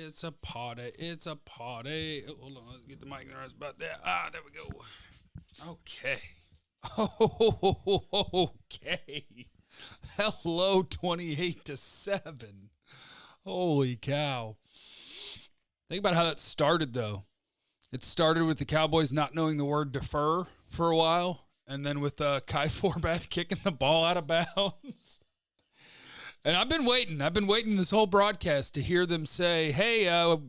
It's a party. It's a party. Oh, hold on. Let's get the mic in the right spot there. There we go. Okay. Okay. Hello, 28-7. Holy cow. Think about how that started, though. It started with the Cowboys not knowing the word defer for a while, and then with Kai Forbath kicking the ball out of bounds. And I've been waiting this whole broadcast to hear them say, hey,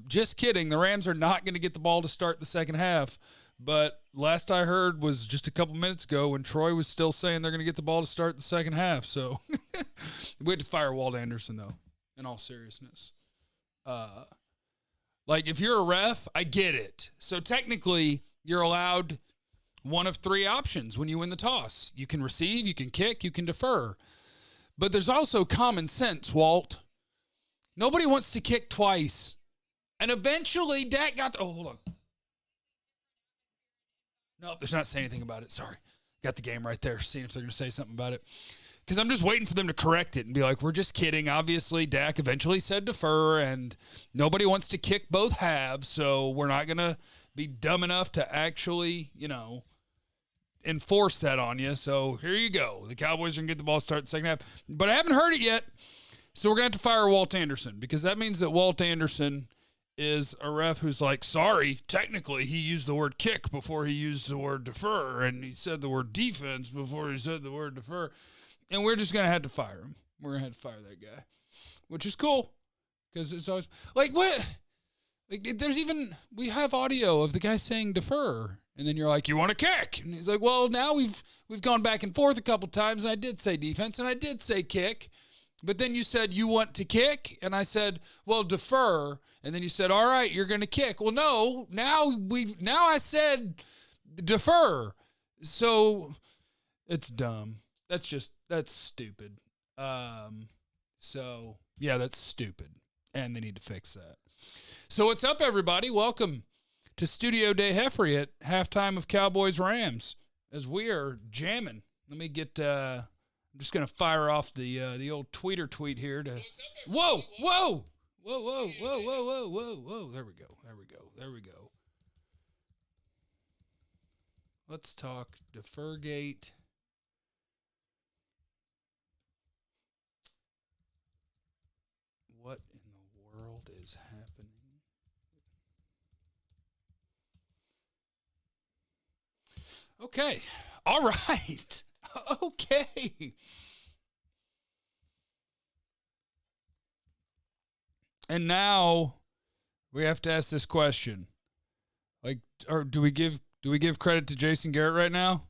just kidding. The Rams are not going to get the ball to start the second half. But last I heard was just a couple minutes ago when Troy was still saying they're going to get the ball to start the second half. So we had to fire Walt Anderson, though, in all seriousness. Like, if you're a ref, I get it. So technically, you're allowed one of three options when you win the toss. You can receive, you can kick, you can defer. But there's also common sense, Walt. Nobody wants to kick twice. And eventually, Dak got the... Oh, hold on. Nope, there's not saying anything about it. Sorry. Got the game right there, seeing if they're going to say something about it. Because I'm just waiting for them to correct it and be like, we're just kidding. Obviously, Dak eventually said defer, and nobody wants to kick both halves, so we're not going to be dumb enough to actually, enforce that on you. So here you go. The Cowboys are going to get the ball start the second half. But I haven't heard it yet, so we're going to have to fire Walt Anderson, because that means that Walt Anderson is a ref who's like, sorry, technically he used the word kick before he used the word defer, and he said the word defense before he said the word defer. And we're just going to have to fire him. We're going to have to fire that guy, which is cool, because it's always like, what? Like, there's even, we have audio of the guy saying defer, and then you're like, you want to kick? And he's like, well, now we've gone back and forth a couple times, and I did say defense, and I did say kick, but then you said you want to kick, and I said, well, defer, and then you said, all right, you're going to kick. Well, no, now I said defer, so it's dumb. That's stupid. So yeah, that's stupid, and they need to fix that. So what's up, everybody? Welcome to Studio Day Heffrey at halftime of Cowboys Rams as we are jamming. Let me get. I'm just gonna fire off the old tweeter tweet here to. Whoa! There we go. Let's talk Defergate. What in the world is happening? Okay. All right. Okay. And now we have to ask this question. Like, or do we give credit to Jason Garrett right now?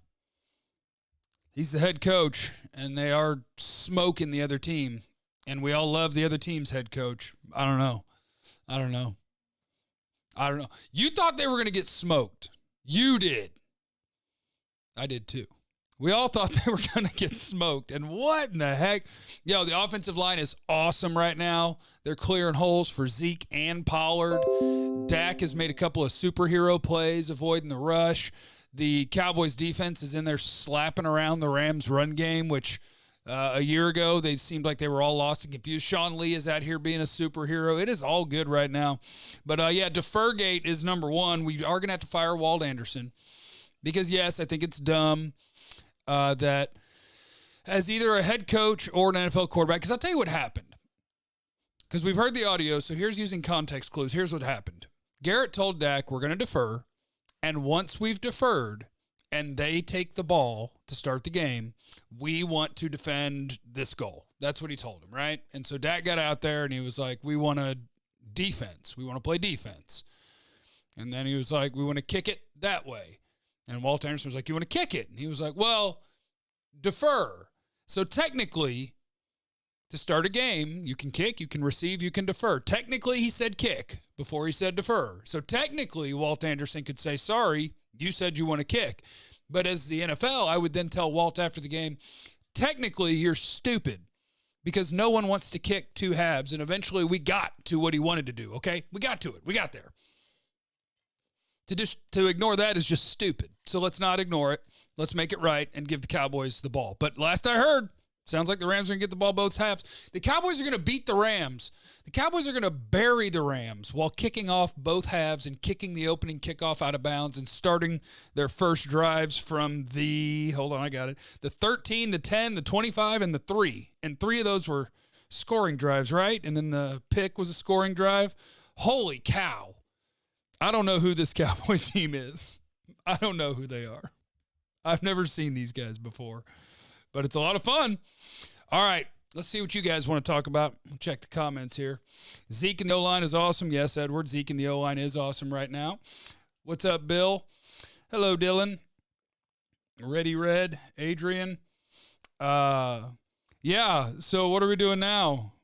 He's the head coach, and they are smoking the other team. And we all love the other team's head coach. I don't know. You thought they were going to get smoked. You did. I did too. We all thought they were going to get smoked. And what in the heck? The offensive line is awesome right now. They're clearing holes for Zeke and Pollard. Dak has made a couple of superhero plays, avoiding the rush. The Cowboys defense is in there slapping around the Rams run game, which a year ago they seemed like they were all lost and confused. Sean Lee is out here being a superhero. It is all good right now. But Defergate is number one. We are going to have to fire Walt Anderson. Because, yes, I think it's dumb that as either a head coach or an NFL quarterback, because I'll tell you what happened. Because we've heard the audio, so here's using context clues. Here's what happened. Garrett told Dak, we're going to defer, and once we've deferred and they take the ball to start the game, we want to defend this goal. That's what he told him, right? And so Dak got out there, and he was like, we want to defense. We want to play defense. And then he was like, we want to kick it that way. And Walt Anderson was like, you want to kick it? And he was like, well, defer. So technically, to start a game, you can kick, you can receive, you can defer. Technically, he said kick before he said defer. So technically, Walt Anderson could say, sorry, you said you want to kick. But as the NFL, I would then tell Walt after the game, technically, you're stupid because no one wants to kick two halves. And eventually, we got to what he wanted to do, okay? We got to it. We got there. To ignore that is just stupid. So let's not ignore it. Let's make it right and give the Cowboys the ball. But last I heard, Sounds like the Rams are going to get the ball both halves. The Cowboys are going to beat the Rams. The Cowboys are going to bury the Rams while kicking off both halves and kicking the opening kickoff out of bounds and starting their first drives from the 13, the 10, the 25, and the 3. And 3 of those were scoring drives, right? And then the pick was a scoring drive. Holy cow. I don't know who this Cowboy team is. I don't know who they are. I've never seen these guys before. But it's a lot of fun. All right, let's see what you guys want to talk about. We'll check the comments here. Zeke in the O-line is awesome. Yes, Edward, Zeke in the O-line is awesome right now. What's up, Bill? Hello, Dylan. Ready Red, Adrian. Yeah, so what are we doing now?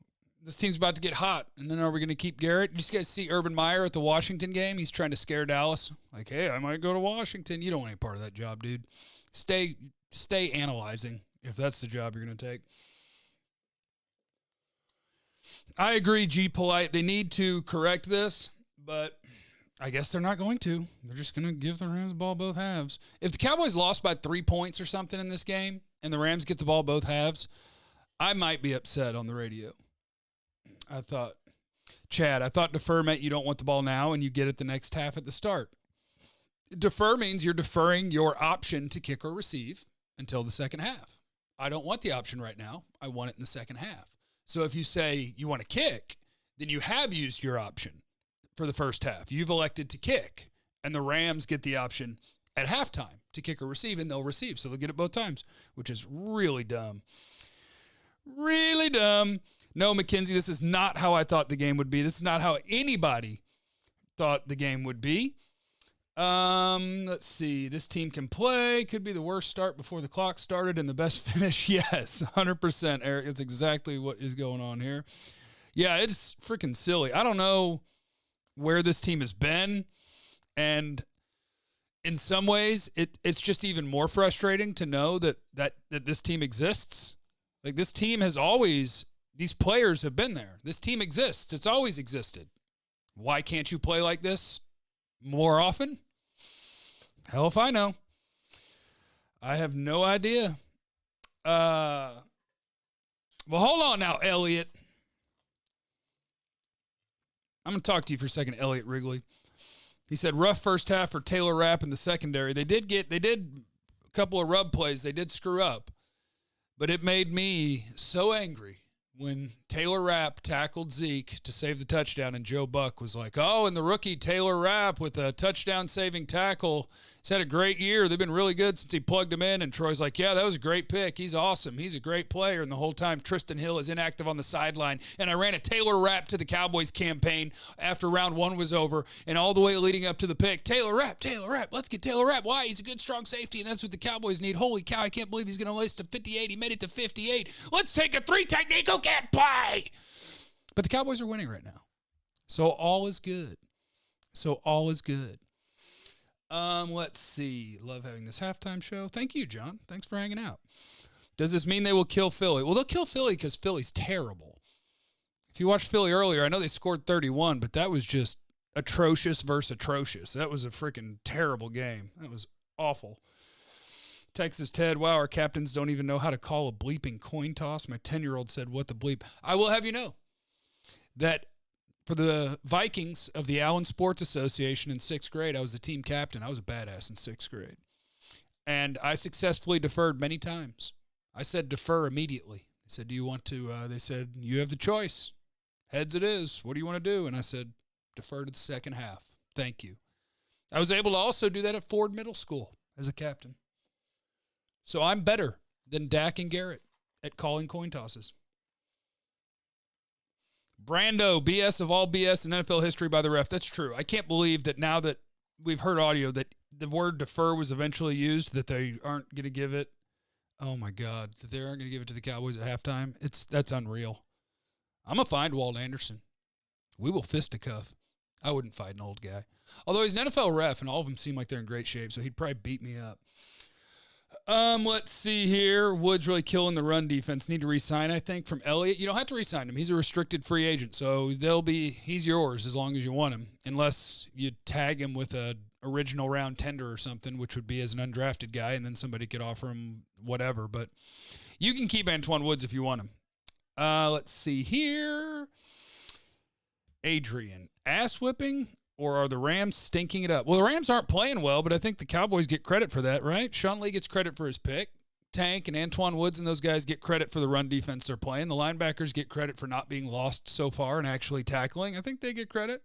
This team's about to get hot. And then are we going to keep Garrett? Did you guys see Urban Meyer at the Washington game? He's trying to scare Dallas. Like, hey, I might go to Washington. You don't want any part of that job, dude. Stay analyzing. If that's the job you're going to take. I agree, G. Polite. They need to correct this, but I guess they're not going to. They're just going to give the Rams the ball both halves. If the Cowboys lost by 3 points or something in this game and the Rams get the ball both halves, I might be upset on the radio. Chad, I thought defer meant you don't want the ball now and you get it the next half at the start. Defer means you're deferring your option to kick or receive until the second half. I don't want the option right now. I want it in the second half. So if you say you want to kick, then you have used your option for the first half. You've elected to kick, and the Rams get the option at halftime to kick or receive, and they'll receive. So they'll get it both times, which is really dumb. Really dumb. No, McKenzie, this is not how I thought the game would be. This is not how anybody thought the game would be. Let's see. This team can play. Could be the worst start before the clock started and the best finish. Yes, 100%, Eric. It's exactly what is going on here. Yeah, it's freaking silly. I don't know where this team has been, and in some ways, it's just even more frustrating to know that this team exists. Like, this team has always, these players have been there. This team exists. It's always existed. Why can't you play like this more often? Hell if I know. I have no idea. Well, hold on now, Elliot. I'm going to talk to you for a second, Elliot Wrigley. He said rough first half for Taylor Rapp in the secondary. They did a couple of rub plays. They did screw up. But it made me so angry when Taylor Rapp tackled Zeke to save the touchdown, and Joe Buck was like, oh, and the rookie Taylor Rapp with a touchdown-saving tackle. He's had a great year. They've been really good since he plugged him in. And Troy's like, yeah, that was a great pick. He's awesome. He's a great player. And the whole time, Tristan Hill is inactive on the sideline. And I ran a Taylor Rapp to the Cowboys campaign after round 1 was over, and all the way leading up to the pick. Taylor Rapp. Let's get Taylor Rapp. Why? He's a good, strong safety, and that's what the Cowboys need. Holy cow, I can't believe he's going to list to 58. He made it to 58. Let's take a 3 technique. Who can't play? But the Cowboys are winning right now. So all is good. Let's see. Love having this halftime show. Thank you, John. Thanks for hanging out. Does this mean they will kill Philly? Well, they'll kill Philly because Philly's terrible. If you watched Philly earlier, I know they scored 31, but that was just atrocious versus atrocious. That was a freaking terrible game. That was awful. Texas Ted, wow, our captains don't even know how to call a bleeping coin toss. My 10-year-old said, what the bleep? I will have you know that for the Vikings of the Allen Sports Association in 6th grade, I was the team captain. I was a badass in 6th grade. And I successfully deferred many times. I said defer immediately. They said, do you want to, they said, you have the choice. Heads it is. What do you want to do? And I said, defer to the second half. Thank you. I was able to also do that at Ford Middle School as a captain. So I'm better than Dak and Garrett at calling coin tosses. Brando, BS of all BS in NFL history by the ref. That's true. I can't believe that now that we've heard audio that the word defer was eventually used, that they aren't going to give it. Oh, my God. That they aren't going to give it to the Cowboys at halftime. That's unreal. I'm going to find Walt Anderson. We will fisticuff. I wouldn't fight an old guy. Although he's an NFL ref, and all of them seem like they're in great shape, so he'd probably beat me up. Let's see here. Woods really killing the run defense. Need to re-sign, I think, from Elliott. You don't have to re-sign him. He's a restricted free agent, so he's yours as long as you want him, unless you tag him with a original round tender or something, which would be as an undrafted guy, and then somebody could offer him whatever. But You can keep Antoine Woods if you want him. Let's see here. Adrian, ass whipping, or are the Rams stinking it up? Well, the Rams aren't playing well, but I think the Cowboys get credit for that, right? Sean Lee gets credit for his pick. Tank and Antoine Woods and those guys get credit for the run defense they're playing. The linebackers get credit for not being lost so far and actually tackling. I think they get credit.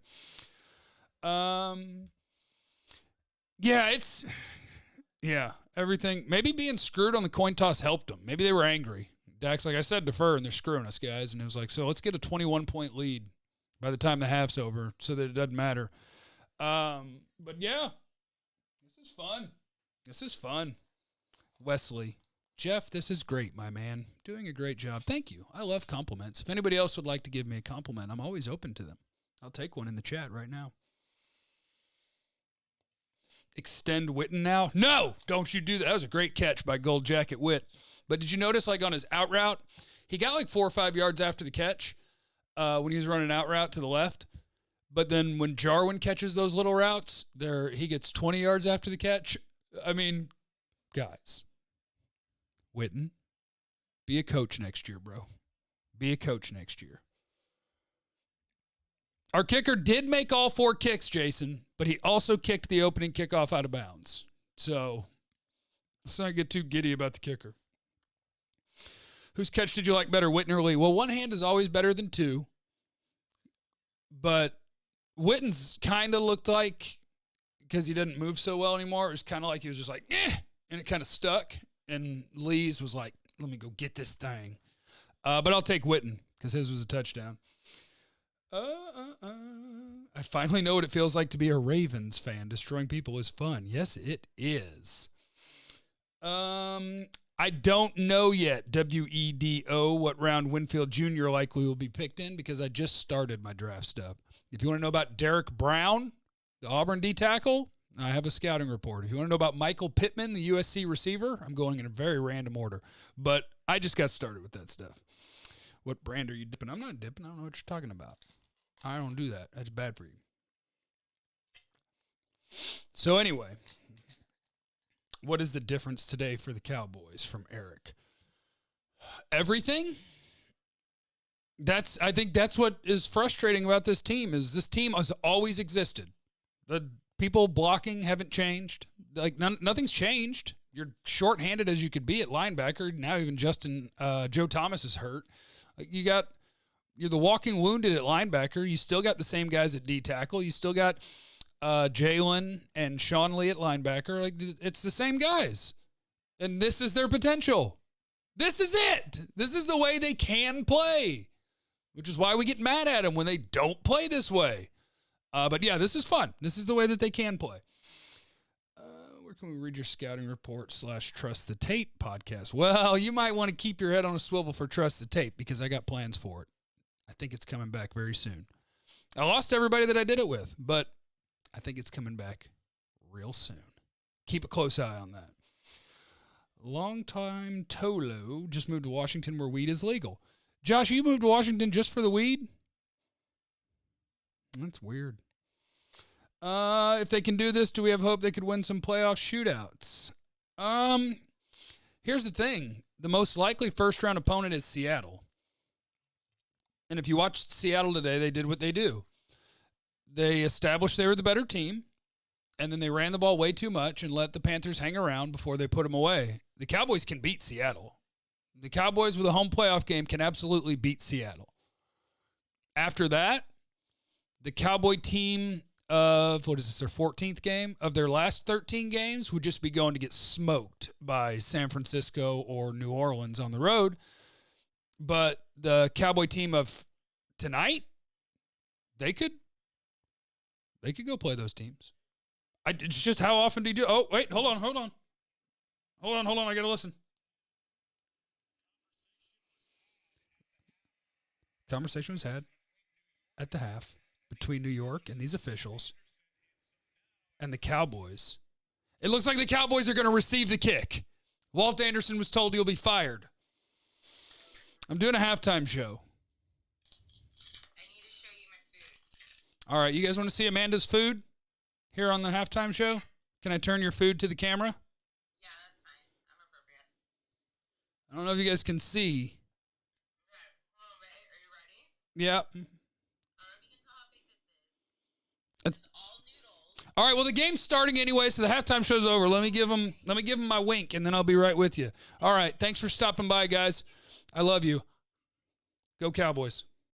Everything. Maybe being screwed on the coin toss helped them. Maybe they were angry. Dak's like, I said, defer, and they're screwing us, guys. And it was like, so let's get a 21-point lead by the time the half's over so that it doesn't matter. But, yeah, This is fun. Wesley. Jeff, this is great, my man. Doing a great job. Thank you. I love compliments. If anybody else would like to give me a compliment, I'm always open to them. I'll take one in the chat right now. Extend Witten now? No, don't you do that. That was a great catch by Gold Jacket Witt. But did you notice, like, on his out route, he got like 4 or 5 yards after the catch when he was running out route to the left. But then when Jarwin catches those little routes, he gets 20 yards after the catch. I mean, guys, Witten, be a coach next year, bro. Be a coach next year. Our kicker did make all 4 kicks, Jason, but he also kicked the opening kickoff out of bounds. So let's not get too giddy about the kicker. Whose catch did you like better, Witten or Lee? Well, one hand is always better than two, but Witten's kind of looked like, because he didn't move so well anymore, it was kind of like he was just like, and it kind of stuck. And Lee's was like, let me go get this thing. But I'll take Witten because his was a touchdown. I finally know what it feels like to be a Ravens fan. Destroying people is fun. Yes, it is. I don't know yet, WEDO, what round Winfield Jr. likely will be picked in because I just started my draft stuff. If you want to know about Derek Brown, the Auburn D tackle, I have a scouting report. If you want to know about Michael Pittman, the USC receiver, I'm going in a very random order. But I just got started with that stuff. What brand are you dipping? I'm not dipping. I don't know what you're talking about. I don't do that. That's bad for you. So anyway, what is the difference today for the Cowboys from Eric? Everything. I think that's what is frustrating about this team is this team has always existed. The people blocking haven't changed. Like nothing's changed. You're shorthanded as you could be at linebacker. Now even Joe Thomas is hurt. You're the walking wounded at linebacker. You still got the same guys at D tackle. You still got Jalen and Sean Lee at linebacker. Like it's the same guys. And this is their potential. This is it. This is the way they can play, which is why we get mad at them when they don't play this way. But yeah, this is fun. This is the way that they can play. Where can we read your scouting report / Trust the Tape podcast? Well, you might want to keep your head on a swivel for Trust the Tape because I got plans for it. I think it's coming back very soon. I lost everybody that I did it with, but I think it's coming back real soon. Keep a close eye on that. Longtime Tolo just moved to Washington where weed is legal. Josh, you moved to Washington just for the weed? That's weird. If they can do this, do we have hope they could win some playoff shootouts? Here's the thing. The most likely first-round opponent is Seattle. And if you watched Seattle today, they did what they do. They established they were the better team, and then they ran the ball way too much and let the Panthers hang around before they put them away. The Cowboys can beat Seattle. The Cowboys with a home playoff game can absolutely beat Seattle. After that, the Cowboy team of, their 14th game? Of their last 13 games would just be going to get smoked by San Francisco or New Orleans on the road. But the Cowboy team of tonight, they could go play those teams. It's just how often do you do? Oh, wait, hold on. I got to listen. Conversation was had at the half between New York and these officials and the Cowboys. It looks like the Cowboys are going to receive the kick. Walt Anderson was told he'll be fired. I'm doing a halftime show. I need to show you my food. All right, you guys want to see Amanda's food here on the halftime show? Can I turn your food to the camera? Yeah, that's fine. I'm I don't know if you guys can see. Okay. Hold on, Ray. Are you ready? Yeah. I don't know if you can tell how big this is. It's All noodles. all right. Well, the game's starting anyway, so the halftime show's over. Let me give them my wink, and then I'll be right with you. All right. Thanks for stopping by, guys. I love you. Go Cowboys.